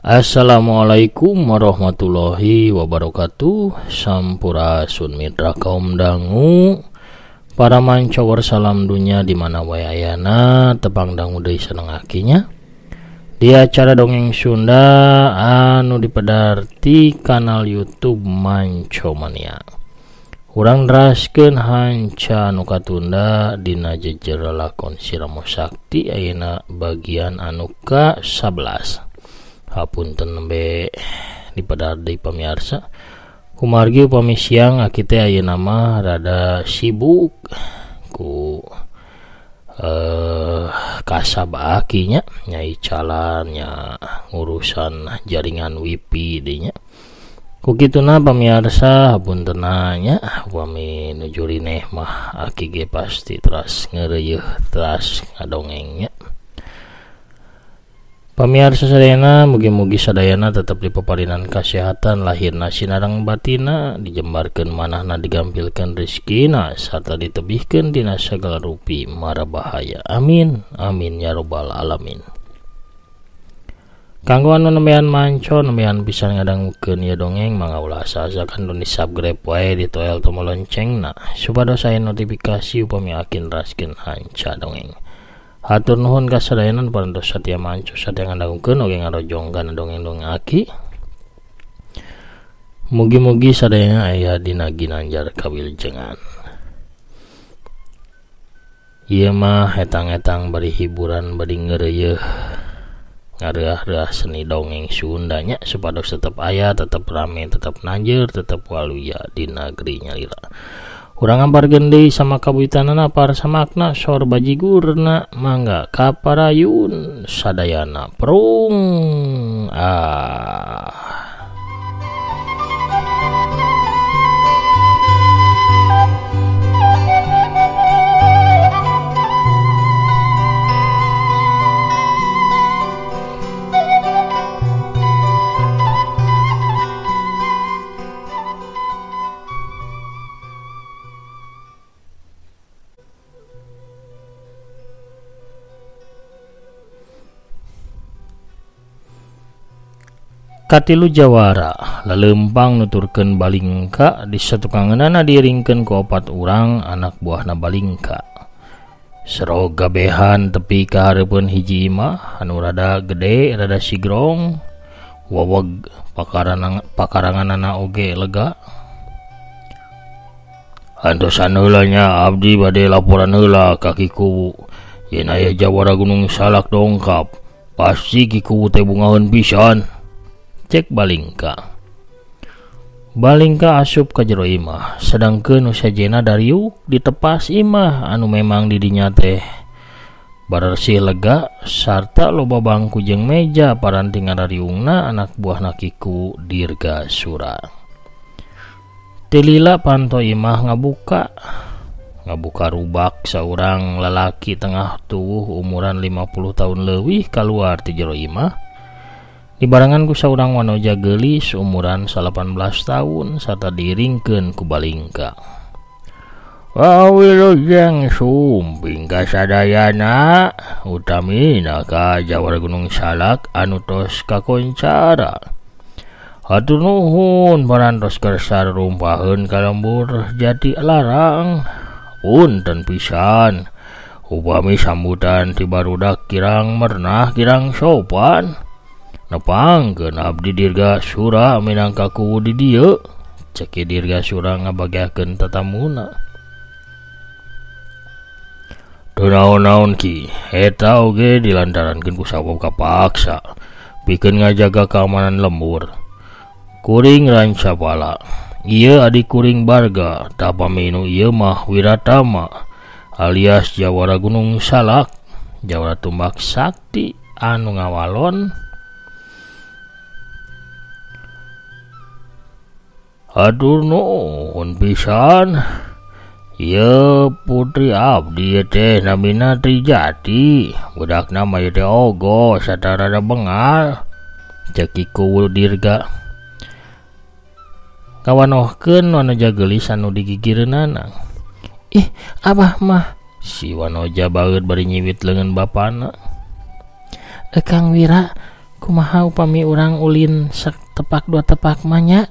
Assalamualaikum warahmatullahi wabarakatuh. Sampurasun mitra kaum dangu, para mancowor salam dunia di mana wae ayana, tepang dangu deui seneng akinya. Di acara dongeng Sunda anu dipedarti kanal YouTube Mancomania. Urang draskeun hanca nu katunda dina jejer lakon Siramo Sakti ayeuna bagian anu ka-11. Hapunten nembe dipedarti pamirsa. Kumargi upami siang aki teh ayeuna mah rada sibuk ku kasab akinya nyai calannya ngurusan jaringan wifi dinya. Ku kituna pamirsa hapunten nya upami nuju rineh mah aki ge pasti teras ngeureuh teras ngadongengnya. Pamirsa sadayana, mugi-mugi sadayana tetap dipaparinan kesehatan lahirna sinareng batina, dijembarkeun manahna digampilkeun rezekina sarta ditebihkeun dina sagala rupi mara bahaya. Amin amin ya rabbal alamin. Kanggo anu nembean manco nembean pisan ngadangukeun ieu dongeng mangga ulah asa-asakan di subscribe wae di toel tombol loncengna supados aya notifikasi upami akin raskeun hanca dongeng. Hatur nuhun kasadayanan parantos satya mancu satya ngadangukeun oge ngarojongkeun dongeng-dongeng aki. Mugi-mugi sadayana aya dina ginanjar kawilujengan. Ieu mah etang-etang bari hiburan bari ngeureuyeuh ngareah-reah seni dongeng Sundanya supados tetep aya, tetep rame, tetep nanjeur, tetep waluya di negeri nyalira. Urang amparkeun deui sama kabuitanana para samakna sor bajigurna mangga kaparayun sadayana prung. Katilu jawara lalempang nuturkeun Balingka di satukangeunana diringkeun ku 4 urang anak buahna Balingka. Sero gabehan tepi ka hareupeun hiji imah anu rada gede rada sigrong, waweg pakaranganana oge lega. Antosan heula nya abdi bade laporan heula ka Kiku yen aya jawara Gunung Salak dongkap, pasti Kiku teh bungaheun pisan. Cek Balingka asup ka jero imah, sedangkeun nu sajena Dariuk ditepas imah anu memang di dinya teh barersih lega sarta loba bangku jeung meja paranting Dariungna anak buahna Kiku Dirgasura. Tilila panto imah ngabuka rubak saurang lalaki tengah tuwuh umuran 50 tahun leuwih kaluar ti jero imah. Dibarengan ku saurang wanoja geulis umuran 18 tahun sarta diringkeun ku Balingka. Wilujeng sumping ka sadayana utamina ka jawara Gunung Salak anu tos kakoncara. Hatur nuhun parantos kersa rumpaheun ka lembur Jati Larang. Punten pisan upami sambutan ti barudak kirang mernah kirang sopan. Nepangkeun abdi Dirgasura minangka kuwu di dieu, cek Dirgasura ngabagiakeun tatamuna. Teu naon-naon ki, eta oge dilantarankeun ku sabab kapaksa pikeun ngajaga keamanan lembur. Kuring rancapala, ieu adik kuring Barga, tapaminu ieu mah Wiratama alias jawara Gunung Salak, jawara tumbak sakti anu ngawalon. Hatur nuhun pisan. Ieu putri abdi teh namina Trijati, budakna mah teh ogo satara rada bengal. Cek Kiku Dirga. Kawanohkeun wanoja geulis anu digigireunana. Abah mah si wanoja baeud bari nyiwit leungeun bapana. Kang Wira, Kumaha upami urang ulin tepak dua tepak manya,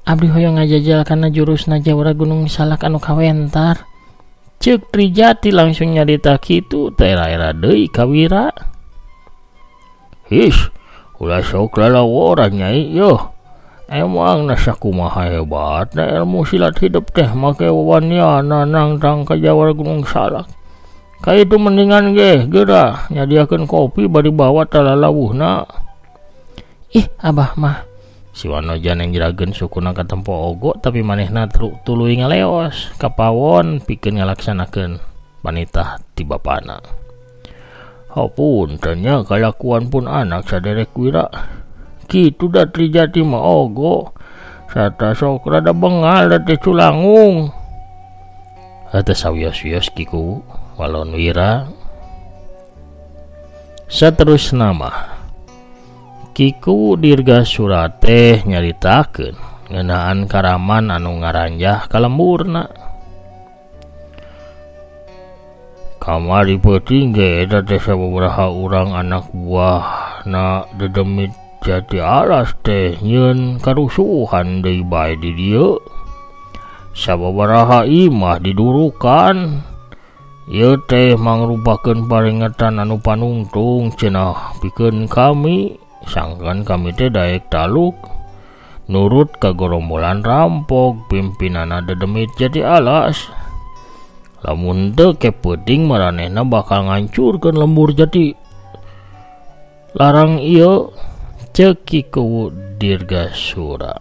abdi hoyong ngajajal kana jurusna Jawara Gunung Salak anu kawentar. Ceuk Trijati langsung nyarita kitu teh era deui ka Wira. His, ulah sok lalaworan nyai yo. Emang nasa kumaha hebat na ilmu silat hidup teh make wawaniana nangtang ka Jawara Gunung Salak. Ka itu mendingan ge geura nyadiakeun kopi bari bawa talalawuhna. Ih abah mah si Wanojan yang jerageun sukuna ka tempo ogo tapi manehna tuluy ngaleos ka pawon pikeun ngalaksanakeun panitah ti bapana. Hapunten nya kalakuan pun anak saderek Wira. Kitu da Trijati mah ogo. Sarta sok rada bengal da teh culangung. Hate sawios-wios kiku walon Wira. Saterusna mah Kiku Dirgasura teh nyaritakeun ngeunaan karaman anu ngaranjah ka lemburna. Kamari peuting ge eta teh sababaraha urang anak buahna dedemit Jati Alas teh nyieun karusuhan deui bae di dieu. Sababaraha imah didurukan. Ieu teh mangrupakeun paringatan anu panungtung cenah pikeun kami. Sangkan kami teh daek taluk nurut ka gorombolan rampok pimpinana dedemit Jati Alas. Lamun teu kepeuting maranehna bakal ngancurkeun lembur Jati larang ieu, ceuk Kiku Dirgasura.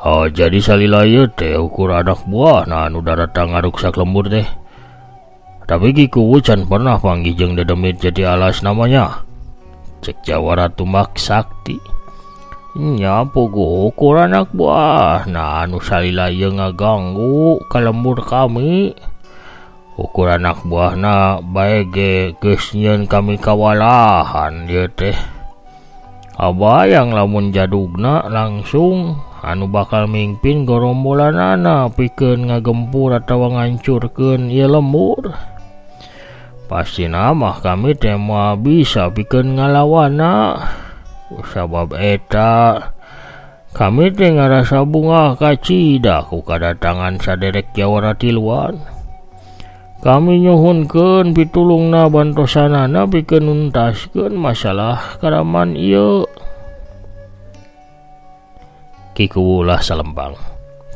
Oh jadi salila ieu teh ukur anak buah na anu daratang ngaruksak lembur teh. Tapi Kiku can pernah panggih jeung dedemit Jati Alas namanya. Cek Jawara Tumbak Sakti. Nya pogo ukur anak buah nah anu salila ieu ngaganggu ka lembur kami. Ukur anak buahna bae ge geus nyieun kami kawalahan ieu teh. Abayang lamun jadugna langsung anu bakal mimpin gorombolanana pikeun ngagempur atawa ngancurkeun ieu lembur. Pasti namah kami teh moal bisa pikeun ngalawanna. Sabab eta kami teh ngarasa bunga kacida ku kadatangan saderek Jawara tiluan. Kami nyuhunkeun pitulungna bantosanana pikeun nuntaskeun masalah karaman ieu. Kiku ulah salembang.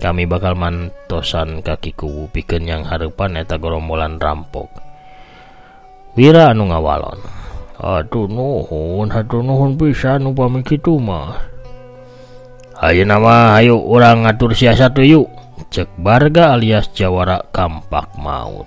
Kami bakal mantosan ka Kiku pikeun yang hareupan eta gorombolan rampok. Wira anu ngawalon. Hatur nuhun pisan upami kitu mah. Ayeuna mah hayu urang ngatur siasat yuk. Cek Barga alias Jawara Kampak Maut.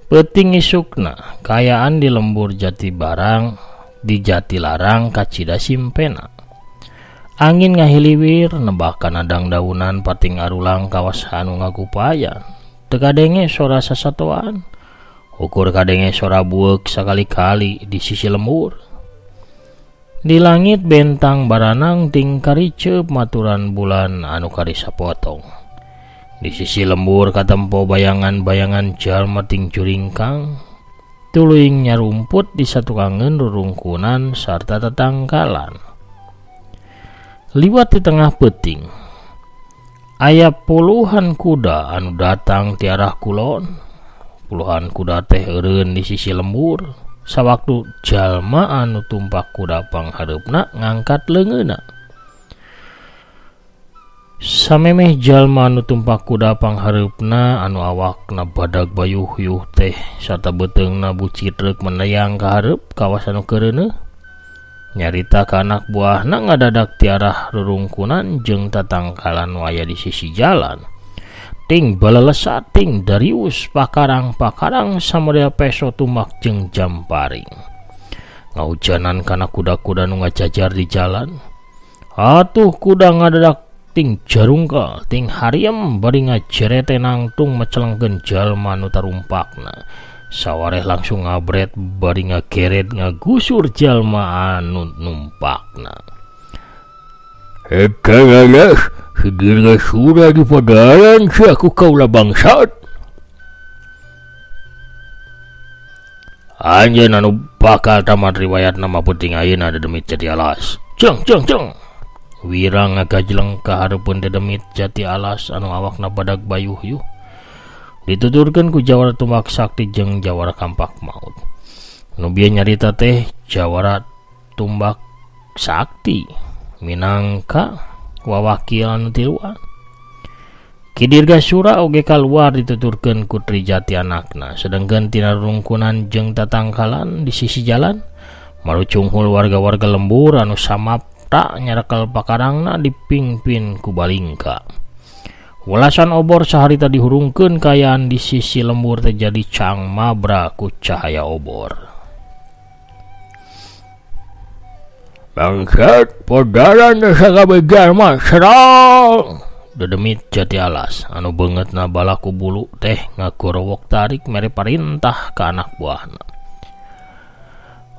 Peuting isukna kayaan di lembur Jati Barang di Jatilarang kacida simpena. Angin ngahiliwir nebak kana dangdaunan pating arulang kawas anu ngagupayan. Teu kadenge sora sasatoan. Ukur kadenge sora bueuk sakali-kali di sisi lembur. Di langit bentang baranang ting kariceup maturan bulan anu kari sapotong. Di sisi lembur katempo bayangan-bayangan jalma ting curingkang tuluing nyarumput di satukangeun rurungkunan sarta tetangkalan. Liwat di tengah peuting aya puluhan kuda anu datang ti arah kulon. Puluhan kuda teh eureun di sisi lembur sawaktu jalma anu tumpak kuda panghareupna ngangkat leungeunna. Samemeh jalma anu tumpak kuda panghareupna anu awakna badag bayuh-yuh teh sarta beteungna bucit reuk menayang ka hareup kawas anu keureuneuh. Nyarita ka anak buahna ngadadak ti arah rurungkunan jeung tatangkalan waya di sisi jalan. Ting balelesat ting darius pakarang-pakarang samodel peso tumak jeung jamparing. Ngaujanan kana kuda-kuda nu ngajajar di jalan. Atuh kuda ngadadak ting jarungka ting hariem bari ngajerete nangtung mecelengkeun jalma nu tarumpakna. Sawareh langsung ngabret bari ngageret ngagusur jalma anu numpakna. Eta ngalah sedir surah di padaran si aku kaulah bangsat. Anjeun anu bakal tamat riwayat nama penting ayeuna Dedemit Jati Alas. Ceng. Wira ngagajleng ka hareupeun Dedemit Jati Alas anu awakna badag bayuh yuh. Dituturkeun ku Jawara Tumbak Sakti jeung Jawara Kampak Maut. Nu bieu nyarita teh Jawara Tumbak Sakti minangka wawakil anu tiluan. Ki Dirgasura oge kaluar dituturkeun ku Trijati anakna, sedengkeun tina rungkunan jeung tatangkalan di sisi jalan marucunghul warga-warga lembur anu samapta nyarekel pakarangna dipingpin ku Balingka. Welasan obor saharita dihurungkeun kayaan di sisi lembur terjadi cang mabra ku cahaya obor. Bangsat podaran sagabegar mah serang. Dedemit Jati Alas anu beungeutna balaku bulu teh ngakurowok tarik mere parintah ka anak buahna.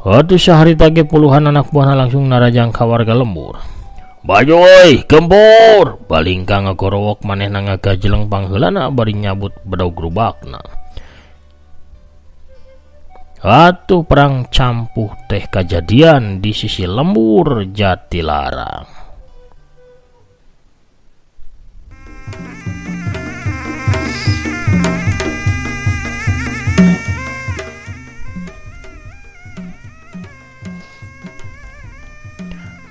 Atuh saharita ge puluhan anak buahna langsung narajang ka warga lembur. Bajoy, gempur! Balingka ngagorowok manehna ngagajleng pangheulana bari nyabut bedog grubakna. Atuh perang campuh teh kajadian di sisi lembur Jatilarang.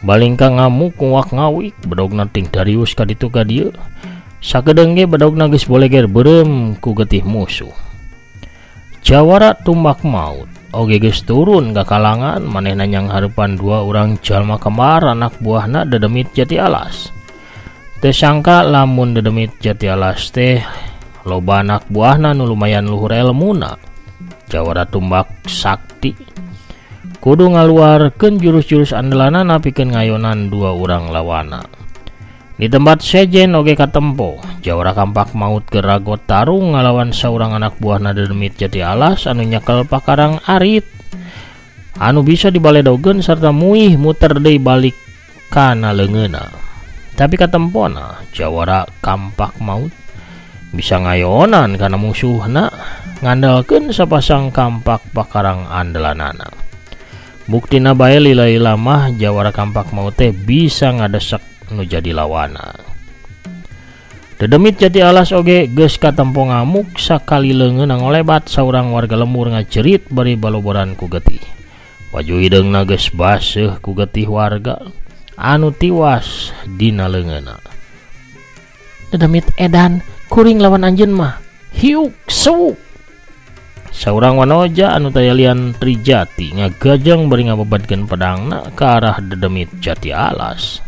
Balingka ngamuk kuak ngawik bedogna ting Darius ka ditu ka dieu. Sakedeung ge bedogna geus boleger beureum ku getih musuh. Jawara Tumbak Maut oge geus turun ka kalangan manehna nyang hareupan dua urang jalma kembar anak buahna Dedemit Jati Alas. Teu sangka lamun Dedemit Jati Alas teh loba anak buahna nu lumayan luhur elmuna. Jawara Tumbak Sakti kudu ngaluarkeun jurus-jurus andalanna pikeun ngayonan dua urang lawana. Di tempat sejen oge katempo Jawara Kampak Maut geragot tarung ngalawan saurang anak buahna Dedemit Jati Alas anu nyekel pakarang arit anu bisa dibaledogeun sarta muih muter deui balik kana leungeuna. Tapi katempona Jawara Kampak Maut bisa ngayonan kana musuhna ngandalkeun sapasang kampak pakarang andalanana. Buktina bae lila-lila mah Jawara Kampak Maut teh bisa ngadesek nu jadi lawana. Dedemit Jati Alas oge geus katempo ngamuk sakali leungeun ngolebat saurang warga lembur ngajerit bari baloboran ku getih. Baju hideungna geus baseuh ku getih warga anu tiwas dina leungeunna. Dedemit edan kuring lawan anjeun mah. Hiuk seuk. Saurang wanoja anu tayalian Trijati ngagajang bari ngabebadkeun pedangna ke arah Dedemit Jati Alas.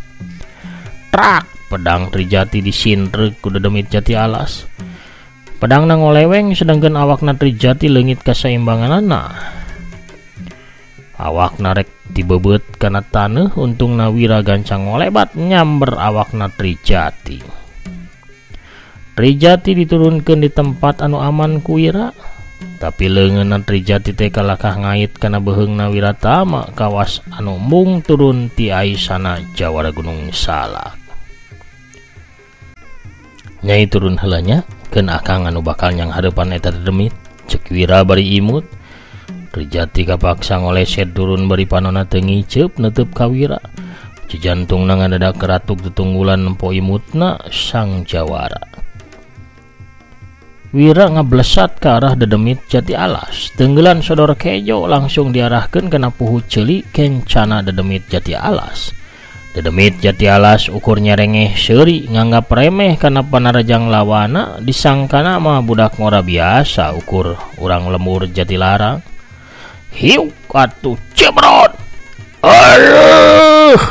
Trak pedang Trijati disindrek ku Dedemit Jati Alas. Pedangna ngoleweng sedangkan awakna Trijati leungit kasaimbanganna. Awakna rek dibebeut kana taneuh untungna Wira gancang ngolebat nyamber awakna Trijati. Trijati diturunkeun di tempat anu aman ku Wira. Tapi leungeunna Trijati teh kalakah ngait kana beheungna Wiratama kawas anu mung turun ti aisana Jawara Gunung Salak. Nyai turun heula nya keun akang anu bakal nyang hareupan eta Dedemit cek Wira bari imut. Trijati kapaksa ngoleset turun bari panonna teu ngiceup neuteub ka Wira. Jantungna ngadadak keratuk tutunggulan empo imutna sang Jawara. Wira ngablesat ke arah Dedemit Jati Alas. Tenggelan sodor kejo langsung diarahkan kena puhu ceuli kencana Dedemit Jati Alas. Dedemit Jati Alas ukurnya rengeh seuri nganggap remeh karena panarajang lawana disangkana mah budak ngora biasa ukur urang lembur Jatilarang. Hiu atuh cebrot. Aduh,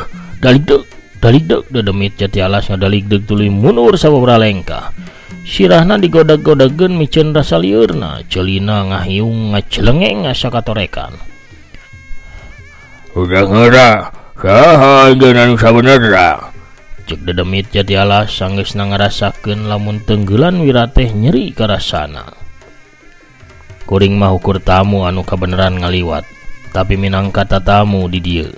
daligdeug Dedemit Jati Alas ngadaligdeug tuluy mundur sababaraha lengkah. Sirahna digodag-godageun miceun rasa liurna, ceulina ngahiung ngacelengeng asa katorekan. Udah ngera, saha anjeunna nu sabenerna? Cek Dedemit Jati Alas sanggeusna ngarasakeun lamun tenggelan Wira teh nyeri karasana. Kuring mah ukur tamu anu kabeneran ngaliwat, tapi minangka tatamu di dieu.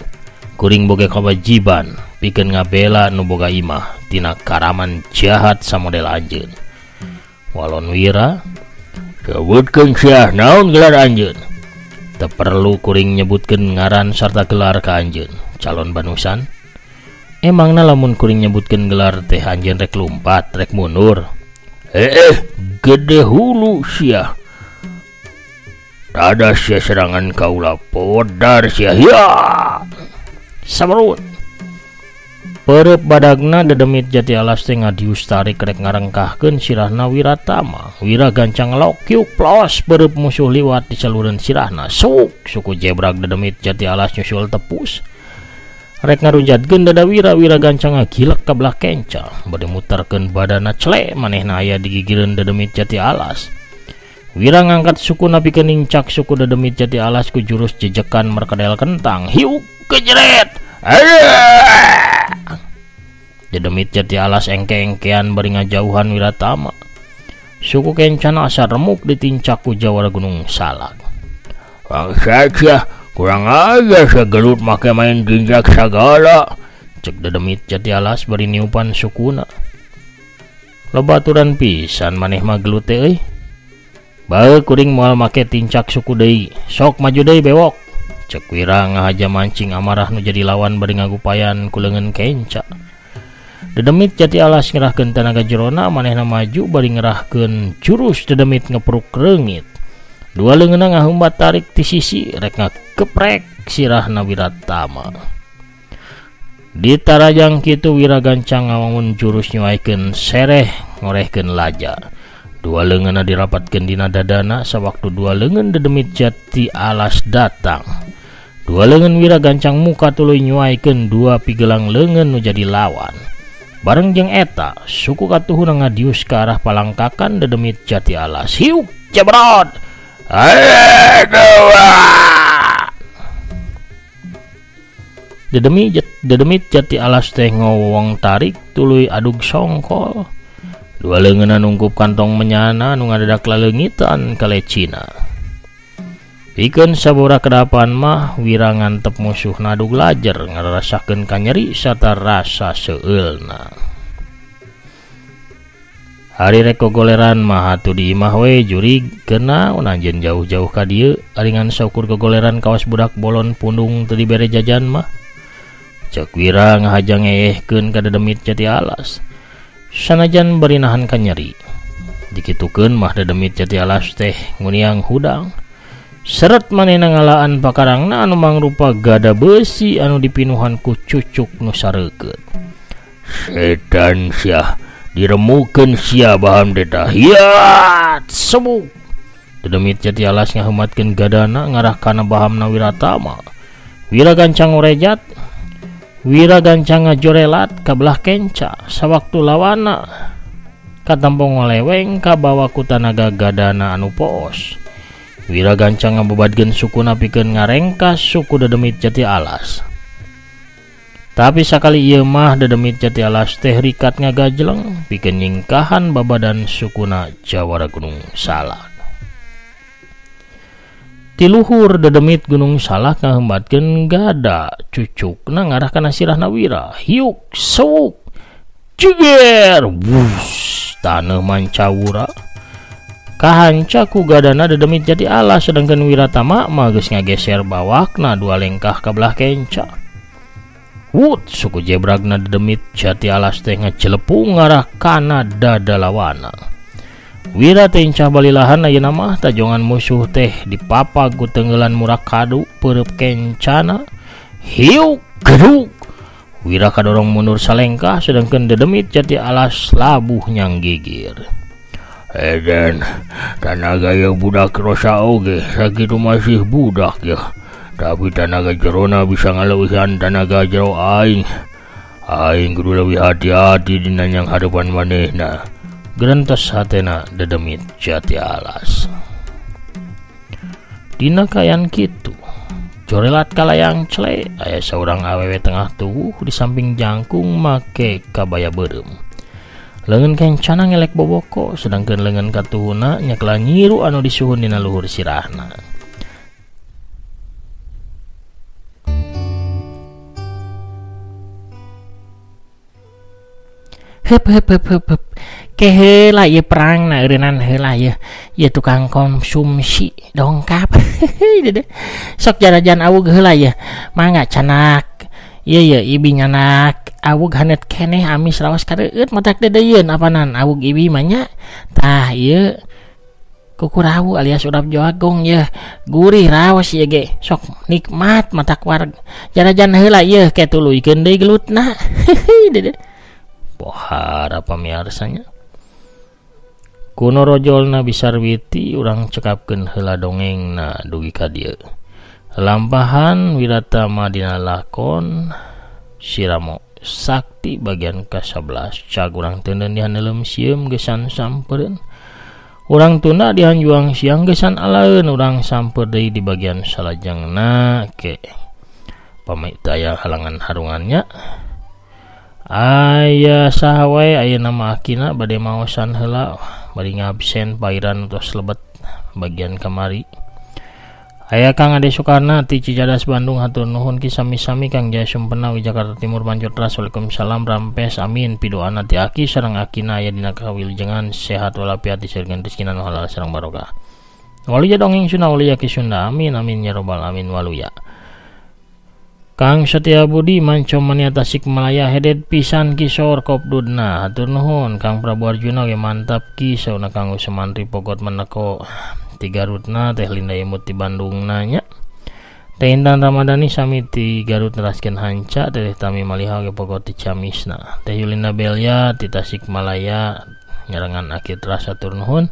Kuring boga kawajiban pikeun ngabela nu boga imah tina karaman jahat samodel anjeun. Walon Wira, sebutkeun sia naon gelar anjeun? teu perlu kuring nyebutkeun ngaran sarta gelar ka anjeun, calon banusan. Emangna lamun kuring nyebutkeun gelar teh anjeun rek lumpat, rek mundur? Gede hulu sia. Tada sia serangan kaula podar sia ya. Sabarut. Perep badagna Dedemit Jati Alas teh ngadius tarik rek ngarengkahkeun sirahna Wiratama. Wira gancang lokyuk plos perep musuh liwat di salureun sirahna. Suku jebrag Dedemit Jati Alas nyusul tepus. Rek ngarujatkeun dada Wira gancang ngagilek ka belah kenca. Bade muterkeun badana celek manehna aya di gigireun Dedemit Jati Alas. Wira ngangkat suku napikeun nincak suku Dedemit Jati Alas ku jurus jejekan merkedel kentang. Hiuk kejeret. Dedemit Jati Alas engke-engkean bari ngajauhan Wiratama. Suku kencana asa remuk ditincak ku jawara Gunung Salak. Bangsa sia, kurang aja segelut make main jinjak sagala. Cek Dedemit Jati Alas bari niupan sukuna. Lobaturan pisan maneh mah gelut teh euy. Bae kuring moal make tincak suku deui. Sok maju deui bewok. Cek Wira ngahaja mancing amarah nu jadi lawan bari ngagupayan ku leungeun kenca. Dedemit Jati Alas ngerahkeun tenaga jerona manehna maju bari ngerahkeun jurus Dedemit ngepruk reungit. Dua leungeunna ngahumbat tarik ti sisi rek ngageprek sirahna Wiratama. Di tarajang kitu Wira gancang ngawangun jurus nyuaikeun sereh ngorehkeun laja. Dua leungeunna dirapatkeun dina dadana sawaktu dua leungeun Dedemit Jati Alas datang. Dua leungeun Wira gancang muka tuluy nyuaikeun dua pigelang leungeun nu jadi lawan. Bareng jeung eta, suku katuhuna ngadius ke arah palangkakan Dedemit Jati Alas. Hiuk cebrot. Dedemit Jati Alas teh ngowong tarik tuluy adug songkol. Dua leungeunna nungkup kantong menyana nu ngadadak laleungitan ka lecina. Pikeun sabora kedapan mah Wira ngantep musuh nadug lajer ngarasakeun kanyeri sarta rasa seueulna. Hari rek gogoleran mah atuh di imah we jurig keuna anjeun jauh-jauh ka dieu aringan saukur gogoleran kawas budak bolon pundung teu dibere jajan mah. Cek Wira ngahaja ngeehkeun ka Dedemit Jati Alas. Sanajan bari nahan kanyeri. Dikitukeun mah Dedemit Jati Alas teh nguniang hudang. Seret manehna ngalaan pakarangna anu mangrupa gada besi anu dipinuhan ku cucuk nu sareukeut. Setan sia, diremukeun sia baham deta. Hiat semuk. Dedemit Jati Alas ngahumatkeun gadana ngarah kana bahamna Wiratama. Wira gancang ngorejat. Wira gancang ngajorelat ka belah kenca sawaktu lawana katampong ngaleweng ka bawa ku tanaga gadana anu poos. Wira gancang ngabobadkeun sukuna pikeun ngarengkas suku Dedemit Jati Alas. Tapi sakali ieu mah Dedemit Jati Alas teh rikat ngagajleng pikeun nyingkahan babadan sukuna jawara Gunung Salak. Ti luhur Dedemit Gunung Salak ngahembatkeun gada cucukna ngarah kana sirahna Wira. Hiuk seuk jeger wus taneuh mancawura. Kahanca ku gadana Dedemit Jati Alas sedangkan Wiratama mah geus ngageser bawakna dua lengkah ka belah kenca. Wut suku jebragna Dedemit Jati Alas teh ngacelepung ngarah kana dada lawana. Wira teh incah balilahan ayeuna mah tajongan musuh teh dipapag ku tenggelan murak kadu pereup kencana. Hiuk geduk. Wira kadorong mundur salengkah sedangkan Dedemit Jati Alas labuh nyanggigir. Edan, tanaga yang budak rosa oge, sakitu masih budak ya. Tapi tanaga jerona bisa ngalewihan tanaga jero aing. Aing kudu leuwih hati-hati dina yang hadapan manehna. Gerentos hatena Dedemit Jati Alas. Dina kayan kitu, Jorelat kalayang cele aya seorang awewe tengah tubuh di samping jangkung make kabaya berem. Leungeun kencana ngelek boboko sedangkan leungeun katuhuna nyakla nyiru anu disuhun dina luhur sirahna. Hep keheula ieu perang na eureunana heula ieu tukang konsumsi dongkap. Sok jarajan awug heula ieu mangga canak ieu ibi nyanak awug hanet keneh amis raos kareueut matak dedeyeun apanan awug ibi mah nya tah ieu kukurawu alias urap jagong ieu gurih raos ieu ge sok nikmat matak wareg jarajan heula ieu ke tuluykeun deui gelutna. Pohara pamiarsanya kuno rojolna Bisarwiti urang cekapkeun heula dongengna dugi ka dieu. Lampahan Wiratama dina lakon Siramo Sakti bagian ke-11 cag urang teuneun dihaneulem sieum gesan sampereun. Urang tunda dihanjuang siang gesan alaeun urang samper deui di bagian salajengna ke pamaitaya halangan harungannya. Aya saha wae ayeuna mah akina bade maosan heula bari ngabsen pairan tos lebet bagian kamari. Aya Kang Ade Soekarna ti Cicadas Bandung hatur nuhun ki sami-sami Kang Jaya Sumpena wi Jakarta Timur Banjur Tras. Waalaikumsalam rampes amin pidoana ti aki sareng akina aya dina kawilujengan sehat walafiat disieurkeun rezekina nu halal sareng barokah. Waluya dongeng Sunda waluya ki Sunda amin amin ya robbal alamin waluya. Kang Setia Budi Manco Mania Tasikmalaya hedet pisan kisor kopdudna hatur nuhun. Kang Prabu Arjuna ge mantap ki sauna kanggo semantri pogot meneko ti Garutna teh Linda Imut ti Bandung nanya. Teh Intan Ramadhani sami ti Garut neraskeun hanca teh Tami Maliha ge pogot ti Ciamisna. Teh Yulina Belia ti Tasikmalaya nyarengan akhir ras hatur nuhun.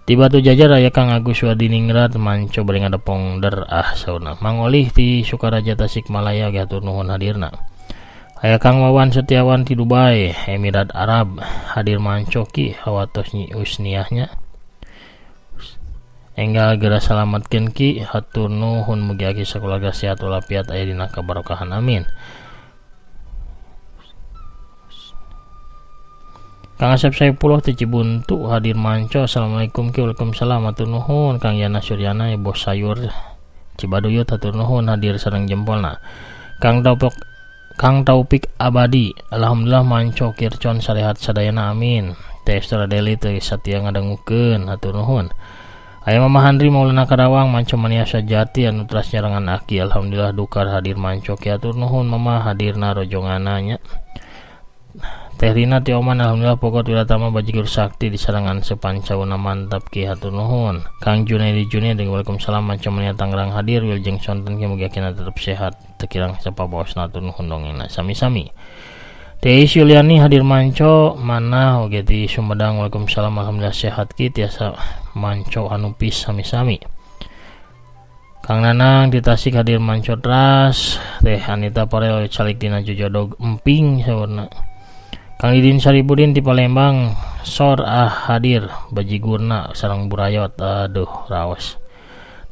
Ti Batu Jajar aya Kang Agus Wadiningrat manco bari ngadepong der sauna. Mang Olih ti Sukaraja Tasikmalaya ge hatur nuhun hadirna. Aya Kang Wawan Setiawan ti Dubai Emirat Arab hadir manco ki hawatos nyi usniahnya. Enggal geura salametkeun ki hatur nuhun mugi aki sakeluarga sehat walafiat aya dina kabarokahan amin. Kang Asep Saipullah ti Cibuntu hadir manco. Assalamualaikum ki waalaikumsalam hatur nuhun. Kang Yana Suryana bos sayur Cibaduyut hatur nuhun hadir sareng jempolna. Kang Taufik Abadi alhamdulillah manco kircon sarehat sadayana amin. Teh Stradeli teh satia ngadangukeun hatur nuhun. Aya Mama Handri Maulana Karawang manco mania sajati anu tras nyarengan aki alhamdulillah dukar hadir manco ki hatur nuhun Mama hadirna rojongana nya. Teh Rina ti Oman alhamdulillah pokot Wiratama bajigur sakti di sarangan sepancauna mantap ki hatur nuhun. Kang Junaidi Junaidi waalaikumsalam manco mania Tangerang hadir Wilujeng sonten ki mugi akina tetep sehat teu kirang sapabaosna hatur nuhun dongengna sami-sami. Teh Yuliani hadir manco mana oge ti Sumedang waalaikumsalam alhamdulillah sehat ki tiasa manco anu pis sami-sami. Kang Nanang di Tasik hadir manco tras. Teh Anita Parel calik dina jojodog emping saurna. Kang Idin Saribudin di Palembang sor hadir bajigurna sareng burayot aduh raos.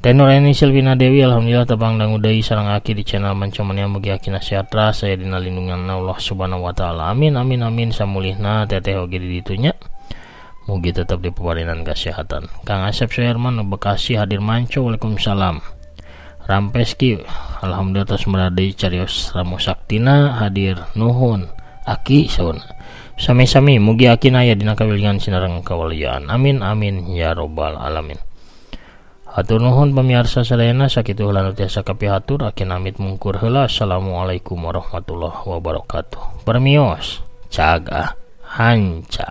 Teh Nureni Silvina Dewi alhamdulillah tepang dangu deui sareng aki di channel Manco Mania mugi akina sehat ras saya dina lindungan Allah Subhanahu wa taala amin amin amin samulihna teteh oge di ditunya mugi tetep dipaparinan kesehatan. Kang Asep Suherman Bekasi hadir manco waalaikumsalam. Rampes ki alhamdulillah tos meradei carios Ramo Saktina hadir nuhun aki sauna. Sami-sami mugi akina aya dina kawilingan sinareng kawalian amin amin ya robbal alamin. Hatur nuhun pamirsa sadayana sakitu heula nu tiasa kapihatur akin amit mungkur heula. Assalamualaikum warahmatullahi wabarakatuh. Permios caga hanca.